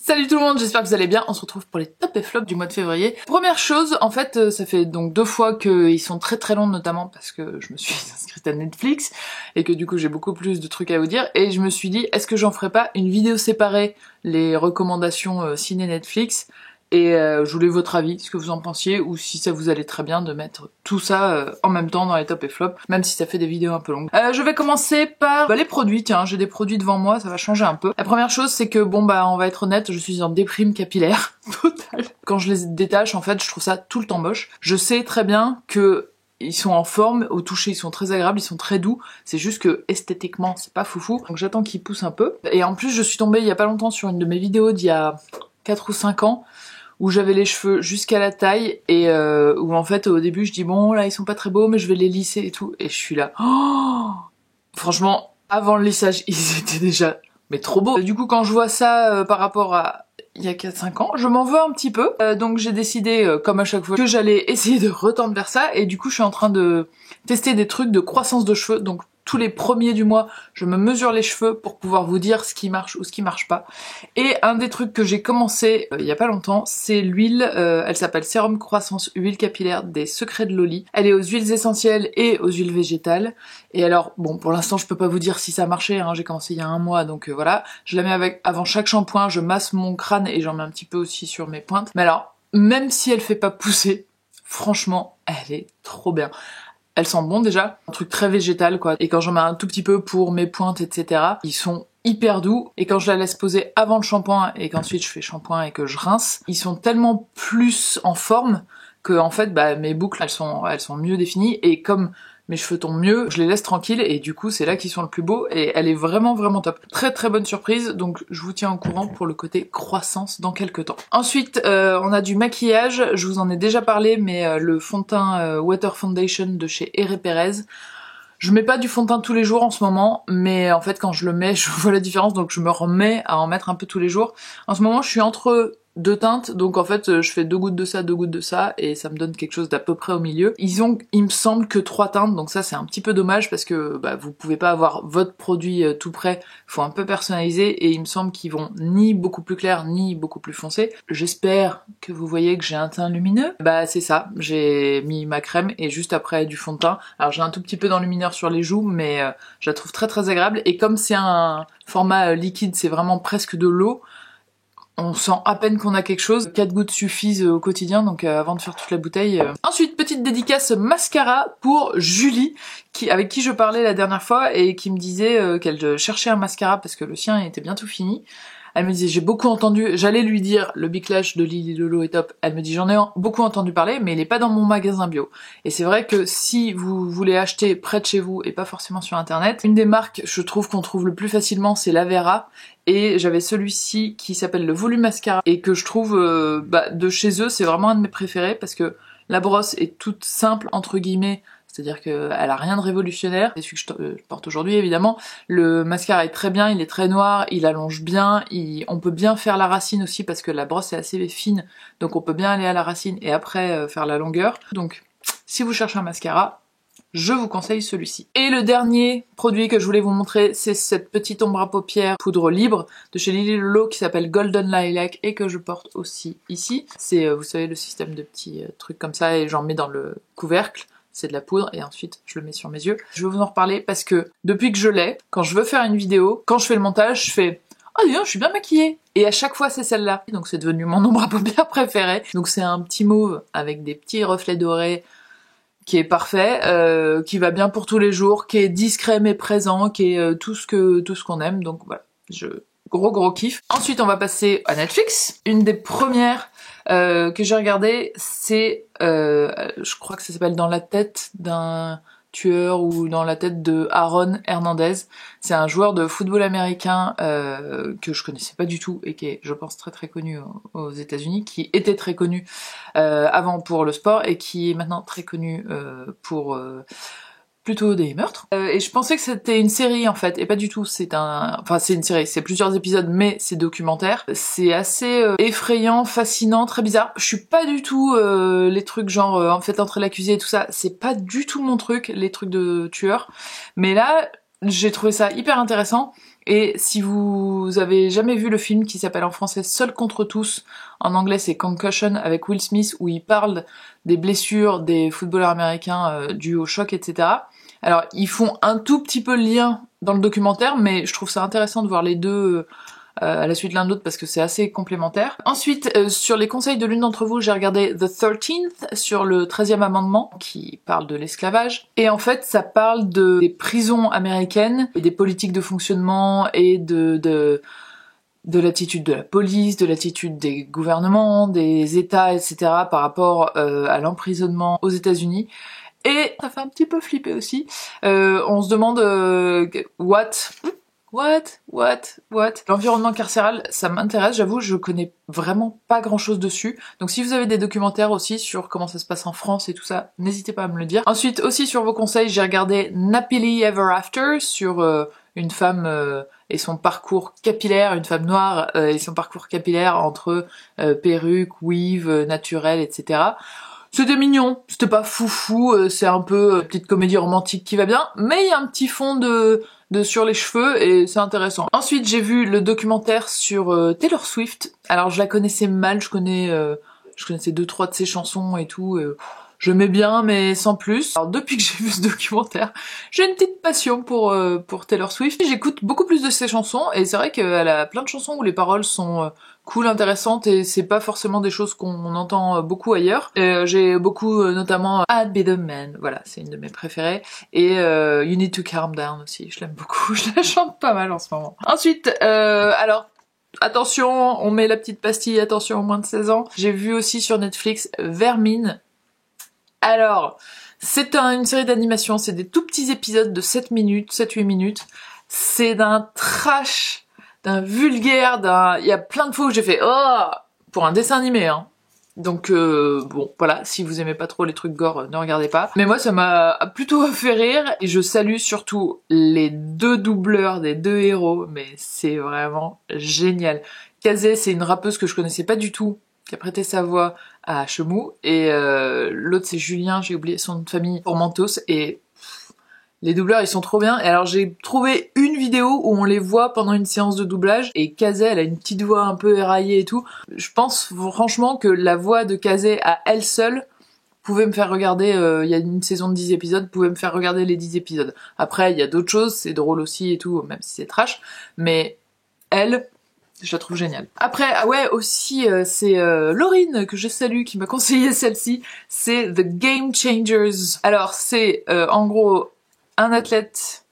Salut tout le monde, j'espère que vous allez bien. On se retrouve pour les top et flops du mois de février. Première chose, en fait, ça fait donc 2 fois qu'ils sont très longs, notamment parce que je me suis inscrite à Netflix et que du coup j'ai beaucoup plus de trucs à vous dire. Et je me suis dit, est-ce que j'en ferais pas une vidéo séparée, les recommandations ciné Netflix, et je voulais votre avis, ce que vous en pensiez, ou si ça vous allait très bien de mettre tout ça en même temps dans les top et flops, même si ça fait des vidéos un peu longues. Je vais commencer par les produits. Tiens, j'ai des produits devant moi, ça va changer un peu. La première chose, c'est que bon bah on va être honnête, je suis en déprime capillaire totale. Quand je les détache, en fait, je trouve ça tout le temps moche. Je sais très bien que ils sont en forme, au toucher ils sont très agréables, ils sont très doux, c'est juste que esthétiquement c'est pas foufou, donc j'attends qu'ils poussent un peu. Et en plus je suis tombée il y a pas longtemps sur une de mes vidéos d'il y a 4 ou 5 ans, où j'avais les cheveux jusqu'à la taille, et où en fait au début je dis bon là ils sont pas très beaux mais je vais les lisser et tout, et je suis là, oh, franchement avant le lissage ils étaient déjà mais trop beaux. Du coup quand je vois ça par rapport à il y a 4-5 ans, je m'en veux un petit peu, donc j'ai décidé, comme à chaque fois, que j'allais essayer de retendre vers ça, et du coup je suis en train de tester des trucs de croissance de cheveux, donc tous les premiers du mois, je me mesure les cheveux pour pouvoir vous dire ce qui marche ou ce qui marche pas. Et un des trucs que j'ai commencé il y a pas longtemps, c'est l'huile, elle s'appelle Sérum Croissance Huile Capillaire des Secrets de Loli. Elle est aux huiles essentielles et aux huiles végétales. Et alors, bon, pour l'instant, je peux pas vous dire si ça a marché, hein, j'ai commencé il y a 1 mois, donc voilà. Je la mets avant chaque shampoing, je masse mon crâne et j'en mets un petit peu aussi sur mes pointes. Mais alors, même si elle fait pas pousser, franchement, elle est trop bien. Elle sent bon déjà, un truc très végétal quoi. Et quand j'en mets un tout petit peu pour mes pointes, etc., ils sont hyper doux. Et quand je la laisse poser avant le shampoing et qu'ensuite je fais shampoing et que je rince, ils sont tellement plus en forme que en fait bah mes boucles elles sont mieux définies, et comme mes cheveux tombent mieux, je les laisse tranquilles et du coup c'est là qu'ils sont le plus beaux, et elle est vraiment top. Très bonne surprise, donc je vous tiens au courant pour le côté croissance dans quelques temps. Ensuite on a du maquillage, je vous en ai déjà parlé, mais le fond de teint Water Foundation de chez Herré Perez. Je mets pas du fond de teint tous les jours en ce moment, mais en fait quand je le mets je vois la différence, donc je me remets à en mettre un peu tous les jours. En ce moment je suis entre 2 teintes, donc en fait je fais 2 gouttes de ça, 2 gouttes de ça, et ça me donne quelque chose d'à peu près au milieu. Ils ont, il me semble, que 3 teintes, donc ça c'est un petit peu dommage parce que bah, vous pouvez pas avoir votre produit tout prêt, faut un peu personnaliser, et il me semble qu'ils vont ni beaucoup plus clairs ni beaucoup plus foncés. J'espère que vous voyez que j'ai un teint lumineux. Bah c'est ça, j'ai mis ma crème et juste après du fond de teint. Alors j'ai un tout petit peu d'enlumineur sur les joues, mais je la trouve très agréable, et comme c'est un format liquide, c'est vraiment presque de l'eau, on sent à peine qu'on a quelque chose. 4 gouttes suffisent au quotidien, donc avant de faire toute la bouteille. Ensuite, petite dédicace mascara pour Julie, avec qui je parlais la dernière fois et qui me disait qu'elle cherchait un mascara parce que le sien était bientôt fini. Elle me disait, j'ai beaucoup entendu, j'allais lui dire, le Big Lash de Lily Lolo est top. Elle me dit, j'en ai beaucoup entendu parler, mais il est pas dans mon magasin bio. Et c'est vrai que si vous voulez acheter près de chez vous et pas forcément sur internet, une des marques, je trouve qu'on trouve le plus facilement, c'est Lavera. Et j'avais celui-ci qui s'appelle le Volume Mascara, et que je trouve, de chez eux, c'est vraiment un de mes préférés, parce que la brosse est toute simple, entre guillemets, c'est-à-dire qu'elle a rien de révolutionnaire. C'est celui que je porte aujourd'hui évidemment. Le mascara est très bien, il est très noir, il allonge bien, on peut bien faire la racine aussi parce que la brosse est assez fine, donc on peut bien aller à la racine et après faire la longueur. Donc si vous cherchez un mascara, je vous conseille celui-ci. Et le dernier produit que je voulais vous montrer, c'est cette petite ombre à paupières poudre libre de chez Lily Lolo qui s'appelle Golden Lilac et que je porte aussi ici. C'est, vous savez, le système de petits trucs comme ça, et j'en mets dans le couvercle. C'est de la poudre, et ensuite je le mets sur mes yeux. Je vais vous en reparler parce que depuis que je l'ai, quand je veux faire une vidéo, quand je fais le montage, je fais « Oh dis donc, je suis bien maquillée !» Et à chaque fois c'est celle-là. Donc c'est devenu mon ombre à paupières préférée. Donc c'est un petit mauve avec des petits reflets dorés qui est parfait, qui va bien pour tous les jours, qui est discret mais présent, qui est tout ce qu'on aime. Donc voilà, gros kiff. Ensuite on va passer à Netflix. Une des premières que j'ai regardé, c'est, je crois que ça s'appelle Dans la tête d'un tueur, ou Dans la tête de Aaron Hernandez. C'est un joueur de football américain que je connaissais pas du tout et qui est, je pense, très connu aux États-Unis, qui était très connu avant pour le sport et qui est maintenant très connu pour plutôt des meurtres. Et je pensais que c'était une série en fait, et pas du tout. C'est une série, c'est plusieurs épisodes, mais c'est documentaire. C'est assez effrayant, fascinant, très bizarre. Je suis pas du tout les trucs genre en fait entrer l'accusé et tout ça. C'est pas du tout mon truc, les trucs de tueurs. Mais là, j'ai trouvé ça hyper intéressant. Et si vous avez jamais vu le film qui s'appelle en français Seul contre tous, en anglais c'est Concussion avec Will Smith, où il parle des blessures des footballeurs américains dues au choc, etc. Alors ils font un tout petit peu le lien dans le documentaire, mais je trouve ça intéressant de voir les deux à la suite l'un de l'autre parce que c'est assez complémentaire. Ensuite, sur les conseils de l'une d'entre vous, j'ai regardé The 13th sur le 13e amendement qui parle de l'esclavage. Et en fait, ça parle des prisons américaines et des politiques de fonctionnement et de l'attitude de la police, de l'attitude des gouvernements, des États, etc. par rapport à l'emprisonnement aux États-Unis. Et ça fait un petit peu flipper aussi. On se demande What? L'environnement carcéral, ça m'intéresse, j'avoue, je connais vraiment pas grand chose dessus. Donc si vous avez des documentaires aussi sur comment ça se passe en France et tout ça, n'hésitez pas à me le dire. Ensuite, aussi sur vos conseils, j'ai regardé Nappily Ever After sur une femme et son parcours capillaire, une femme noire et son parcours capillaire entre perruque, weave, naturel, etc. C'était mignon, c'était pas foufou, c'est un peu petite comédie romantique qui va bien, mais il y a un petit fond de sur les cheveux et c'est intéressant. Ensuite j'ai vu le documentaire sur Taylor Swift. Alors je la connaissais mal, je connaissais 2-3 de ses chansons et tout, je m'aimais bien mais sans plus. Alors depuis que j'ai vu ce documentaire, j'ai une petite passion pour Taylor Swift. J'écoute beaucoup plus de ses chansons et c'est vrai qu'elle a plein de chansons où les paroles sont cool, intéressantes et c'est pas forcément des choses qu'on entend beaucoup ailleurs. J'ai beaucoup notamment I'd Be The Man, voilà, c'est une de mes préférées. Et You Need To Calm Down aussi, je l'aime beaucoup, je la chante pas mal en ce moment. Ensuite, alors attention, on met la petite pastille, attention aux moins de 16 ans. J'ai vu aussi sur Netflix Vermine. Alors, c'est une série d'animation, c'est des tout petits épisodes de 7 minutes, 7-8 minutes. C'est d'un trash, d'un vulgaire, il y a plein de fois où j'ai fait oh pour un dessin animé, hein. Donc bon, voilà, si vous aimez pas trop les trucs gore, ne regardez pas. Mais moi, ça m'a plutôt fait rire, et je salue surtout les deux doubleurs des deux héros, mais c'est vraiment génial. Kazé, c'est une rappeuse que je connaissais pas du tout, qui a prêté sa voix à Chemou, et l'autre c'est Julien, j'ai oublié son nom de famille, pour Mentos, et les doubleurs ils sont trop bien. Et alors j'ai trouvé une vidéo où on les voit pendant une séance de doublage, et Kazé elle a une petite voix un peu éraillée et tout. Je pense franchement que la voix de Kazé à elle seule pouvait me faire regarder, il y a une saison de 10 épisodes, pouvait me faire regarder les 10 épisodes. Après il y a d'autres choses, c'est drôle aussi et tout, même si c'est trash, mais elle, je la trouve géniale. Après, ah ouais, aussi, c'est Laurine, que je salue, qui m'a conseillé celle-ci. C'est The Game Changers. Alors, c'est, en gros, un athlète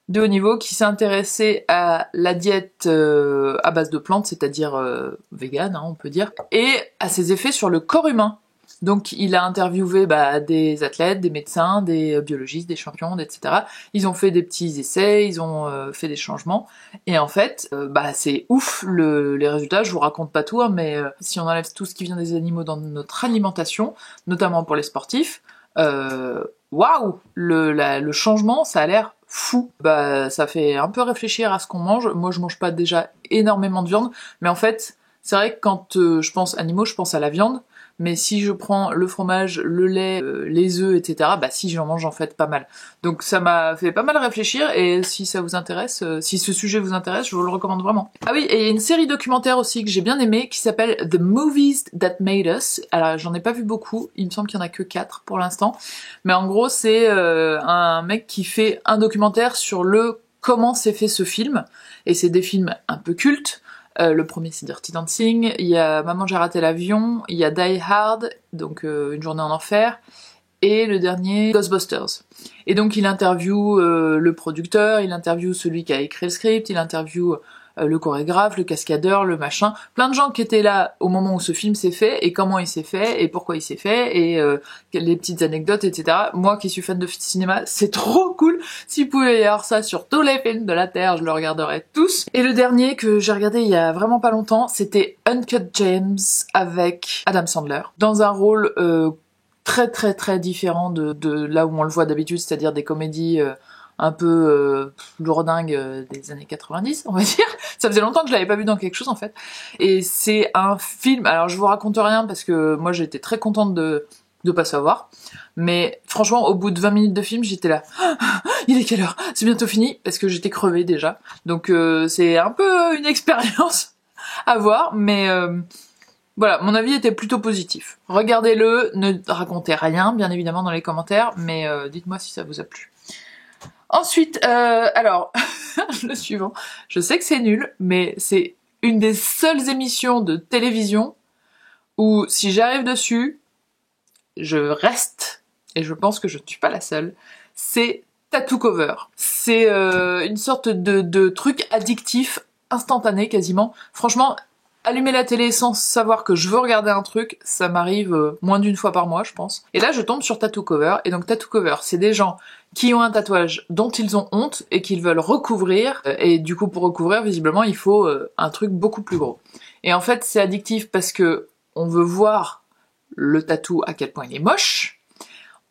de haut niveau qui s'est intéressé à la diète à base de plantes, c'est-à-dire vegan, hein, on peut dire, et à ses effets sur le corps humain. Donc il a interviewé des athlètes, des médecins, des biologistes, des champions, etc. Ils ont fait des petits essais, ils ont fait des changements, et en fait, c'est ouf les résultats. Je vous raconte pas tout, hein, mais si on enlève tout ce qui vient des animaux dans notre alimentation, notamment pour les sportifs, waouh, le changement, ça a l'air fou. Ça fait un peu réfléchir à ce qu'on mange. Moi, je mange pas déjà énormément de viande, mais en fait, c'est vrai que quand je pense animaux, je pense à la viande. Mais si je prends le fromage, le lait, les œufs, etc., si j'en mange en fait pas mal. Donc ça m'a fait pas mal réfléchir, et si ça vous intéresse, si ce sujet vous intéresse, je vous le recommande vraiment. Ah oui, et il y a une série documentaire aussi que j'ai bien aimée, qui s'appelle The Movies That Made Us. Alors j'en ai pas vu beaucoup, il me semble qu'il y en a que 4 pour l'instant. Mais en gros c'est un mec qui fait un documentaire sur comment s'est fait ce film, et c'est des films un peu cultes. Le premier c'est Dirty Dancing, il y a Maman j'ai raté l'avion, il y a Die Hard, donc Une journée en enfer, et le dernier Ghostbusters. Et donc il interviewe le producteur, il interviewe celui qui a écrit le script, il interviewe le chorégraphe, le cascadeur, le machin, plein de gens qui étaient là au moment où ce film s'est fait, et comment il s'est fait, et pourquoi il s'est fait, et les petites anecdotes, etc. Moi qui suis fan de cinéma, c'est trop cool. S'il pouvait y avoir ça sur tous les films de la Terre, je le regarderais tous. Et le dernier que j'ai regardé il y a vraiment pas longtemps, c'était Uncut Gems avec Adam Sandler, dans un rôle très très très différent de là où on le voit d'habitude, c'est-à-dire des comédies un peu lourdingue des années 90, on va dire. Ça faisait longtemps que je l'avais pas vu dans quelque chose en fait. Et c'est un film, alors je vous raconte rien parce que moi j'étais très contente de de pas savoir. Mais franchement, au bout de 20 minutes de film, j'étais là. Il est quelle heure? C'est bientôt fini, parce que j'étais crevée déjà. Donc c'est un peu une expérience à voir, mais voilà, mon avis était plutôt positif. Regardez-le, ne racontez rien, bien évidemment, dans les commentaires, mais dites-moi si ça vous a plu. Ensuite, alors, le suivant, je sais que c'est nul, mais c'est une des seules émissions de télévision où si j'arrive dessus, je reste, et je pense que je ne suis pas la seule, c'est Tattoo Cover. C'est une sorte de truc addictif, instantané quasiment. Franchement, allumer la télé sans savoir que je veux regarder un truc, ça m'arrive moins d'une fois par mois, je pense. Et là, je tombe sur Tattoo Cover, et donc Tattoo Cover, c'est des gens qui ont un tatouage dont ils ont honte et qu'ils veulent recouvrir, et du coup, pour recouvrir, visiblement, il faut un truc beaucoup plus gros. Et en fait, c'est addictif parce que on veut voir le tatou à quel point il est moche,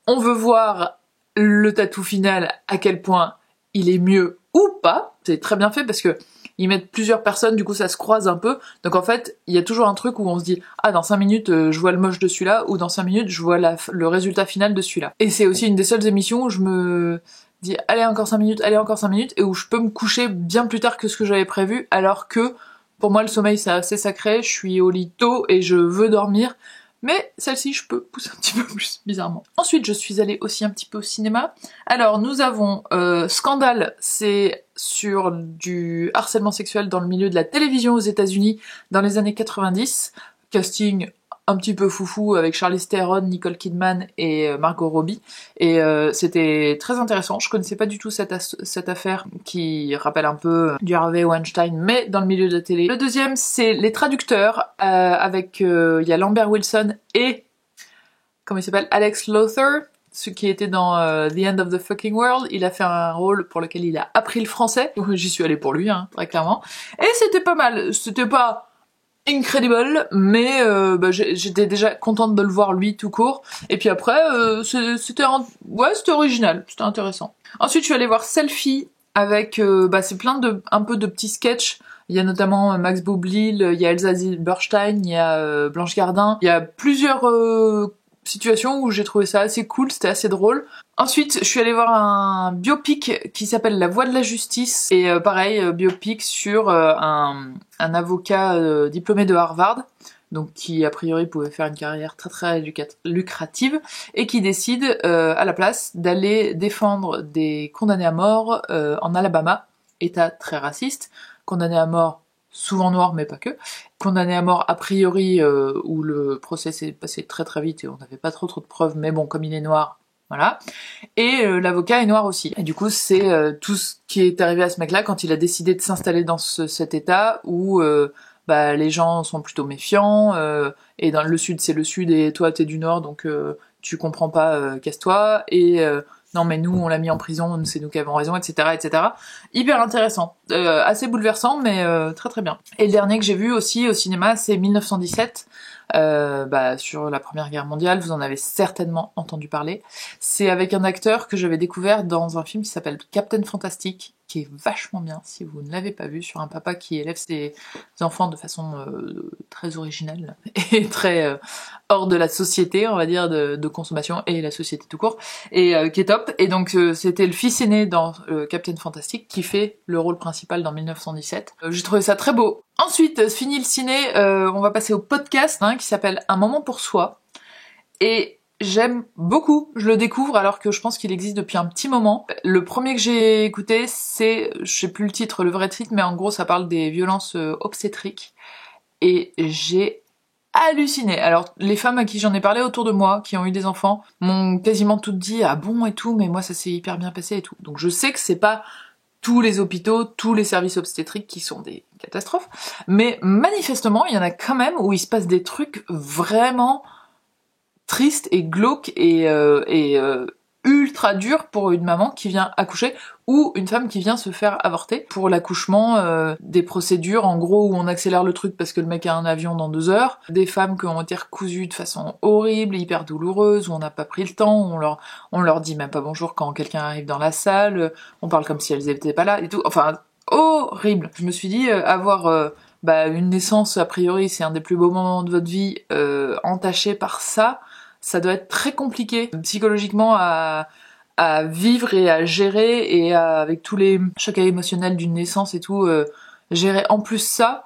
on veut voir le tatou final à quel point il est mieux ou pas. C'est très bien fait parce que ils mettent plusieurs personnes, du coup ça se croise un peu, donc en fait il y a toujours un truc où on se dit ah dans 5 minutes je vois le moche de celui-là, ou dans 5 minutes je vois le résultat final de celui-là. Et c'est aussi une des seules émissions où je me dis allez encore 5 minutes, allez encore 5 minutes, et où je peux me coucher bien plus tard que ce que j'avais prévu, alors que pour moi le sommeil c'est assez sacré, je suis au lit tôt et je veux dormir. Mais celle-ci, je peux pousser un petit peu plus, bizarrement. Ensuite, je suis allée aussi un petit peu au cinéma. Alors, nous avons Scandale, c'est sur du harcèlement sexuel dans le milieu de la télévision aux États-Unis dans les années 90. Casting un petit peu foufou avec Charlize Theron, Nicole Kidman et Margot Robbie. Et c'était très intéressant. Je connaissais pas du tout cette affaire qui rappelle un peu du Harvey Weinstein, mais dans le milieu de la télé. Le deuxième, c'est Les Traducteurs, avec il y a Lambert Wilson et comment il s'appelle, Alex Lothar, ce qui était dans The End of the Fucking World. Il a fait un rôle pour lequel il a appris le français. J'y suis allée pour lui, hein, très clairement. Et c'était pas mal. C'était pas incredible, mais j'étais déjà contente de le voir lui tout court. Et puis après, c'était original, c'était intéressant. Ensuite, je suis allée voir Selfie avec, c'est plein un peu de petits sketchs. Il y a notamment Max Boublil, il y a Elsa Zilberstein, il y a Blanche Gardin. Il y a plusieurs situation où j'ai trouvé ça assez cool, c'était assez drôle. Ensuite, je suis allée voir un biopic qui s'appelle La Voix de la Justice, et pareil, biopic sur un avocat diplômé de Harvard, donc qui a priori pouvait faire une carrière très très lucrative, et qui décide à la place d'aller défendre des condamnés à mort en Alabama, état très raciste, condamnés à mort souvent noirs mais pas que, condamné à mort a priori où le procès s'est passé très très vite et on n'avait pas trop de preuves, mais bon, comme il est noir, voilà. Et l'avocat est noir aussi. Et du coup, c'est tout ce qui est arrivé à ce mec-là quand il a décidé de s'installer dans cet état où les gens sont plutôt méfiants, et dans le sud c'est le sud et toi t'es du nord, donc tu comprends pas, casse-toi, et non mais nous on l'a mis en prison, c'est nous qui avons raison, etc., etc. Hyper intéressant, assez bouleversant, mais très très bien. Et le dernier que j'ai vu aussi au cinéma, c'est 1917, sur la Première Guerre mondiale, vous en avez certainement entendu parler. C'est avec un acteur que j'avais découvert dans un film qui s'appelle Captain Fantastic, qui est vachement bien si vous ne l'avez pas vu, sur un papa qui élève ses enfants de façon très originale et très hors de la société, on va dire, de consommation et la société tout court, et qui est top. Et donc c'était le fils aîné dans Captain Fantastic qui fait le rôle principal dans 1917. J'ai trouvé ça très beau. Ensuite, fini le ciné, on va passer au podcast qui s'appelle Un moment pour soi, et j'aime beaucoup, je le découvre alors que je pense qu'il existe depuis un petit moment. Le premier que j'ai écouté, c'est, je sais plus le titre, le vrai titre, mais en gros ça parle des violences obstétriques, et j'ai halluciné. Alors les femmes à qui j'en ai parlé autour de moi, qui ont eu des enfants, m'ont quasiment toutes dit ah bon et tout, mais moi ça s'est hyper bien passé et tout. Donc je sais que c'est pas tous les hôpitaux, tous les services obstétriques qui sont des catastrophes, mais manifestement il y en a quand même où il se passe des trucs vraiment triste et glauque et ultra dur pour une maman qui vient accoucher, ou une femme qui vient se faire avorter. Pour l'accouchement, des procédures en gros où on accélère le truc parce que le mec a un avion dans 2 heures, des femmes qui ont été recousues de façon horrible, hyper douloureuse, où on n'a pas pris le temps, on leur dit même pas bonjour quand quelqu'un arrive dans la salle, on parle comme si elles étaient pas là et tout, enfin horrible. Je me suis dit avoir une naissance, a priori c'est un des plus beaux moments de votre vie, entaché par ça, ça doit être très compliqué psychologiquement à vivre et à gérer, et avec tous les chocs émotionnels d'une naissance et tout, gérer en plus ça.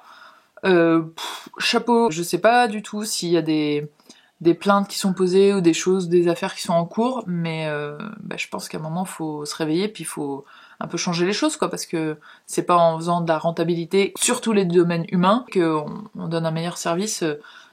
Chapeau. Je sais pas du tout s'il y a des plaintes qui sont posées ou des choses, des affaires qui sont en cours, mais je pense qu'à un moment faut se réveiller, puis il faut un peu changer les choses, quoi, parce que c'est pas en faisant de la rentabilité sur tous les domaines humains qu'on donne un meilleur service,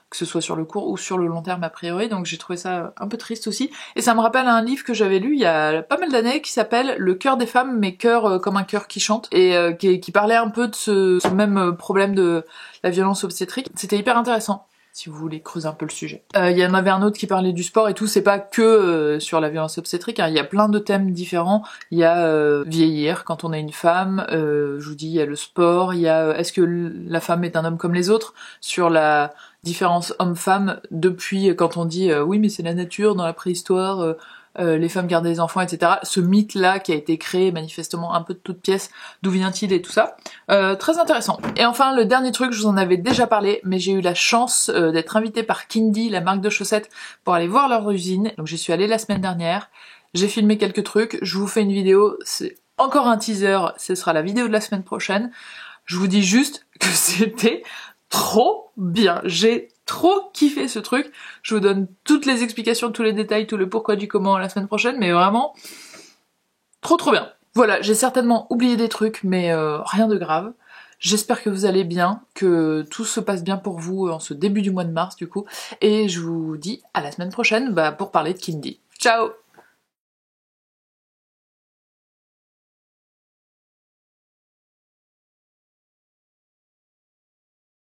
que ce soit sur le court ou sur le long terme a priori. Donc j'ai trouvé ça un peu triste aussi, et ça me rappelle un livre que j'avais lu il y a pas mal d'années qui s'appelle Le cœur des femmes, mais cœur comme un cœur qui chante, et qui parlait un peu de ce même problème de la violence obstétrique. C'était hyper intéressant si vous voulez creuser un peu le sujet. Il y en avait un autre qui parlait du sport et tout, c'est pas que sur la violence obstétrique, hein. Il y a plein de thèmes différents. Il y a vieillir quand on est une femme, je vous dis, il y a le sport, il y a est-ce que la femme est un homme comme les autres, sur la différence homme-femme, depuis quand on dit oui mais c'est la nature, dans la préhistoire, les femmes gardaient des enfants, etc. Ce mythe-là qui a été créé manifestement un peu de toutes pièces, d'où vient-il et tout ça. Très intéressant. Et enfin, le dernier truc, je vous en avais déjà parlé, mais j'ai eu la chance d'être invitée par Kindy, la marque de chaussettes, pour aller voir leur usine. Donc j'y suis allée la semaine dernière, j'ai filmé quelques trucs, je vous fais une vidéo, c'est encore un teaser, ce sera la vidéo de la semaine prochaine. Je vous dis juste que c'était trop bien, j'ai trop kiffé ce truc. Je vous donne toutes les explications, tous les détails, tout le pourquoi du comment la semaine prochaine, mais vraiment trop bien. Voilà, j'ai certainement oublié des trucs, mais rien de grave. J'espère que vous allez bien, que tout se passe bien pour vous en ce début du mois de mars du coup, et je vous dis à la semaine prochaine pour parler de Kindy. Ciao!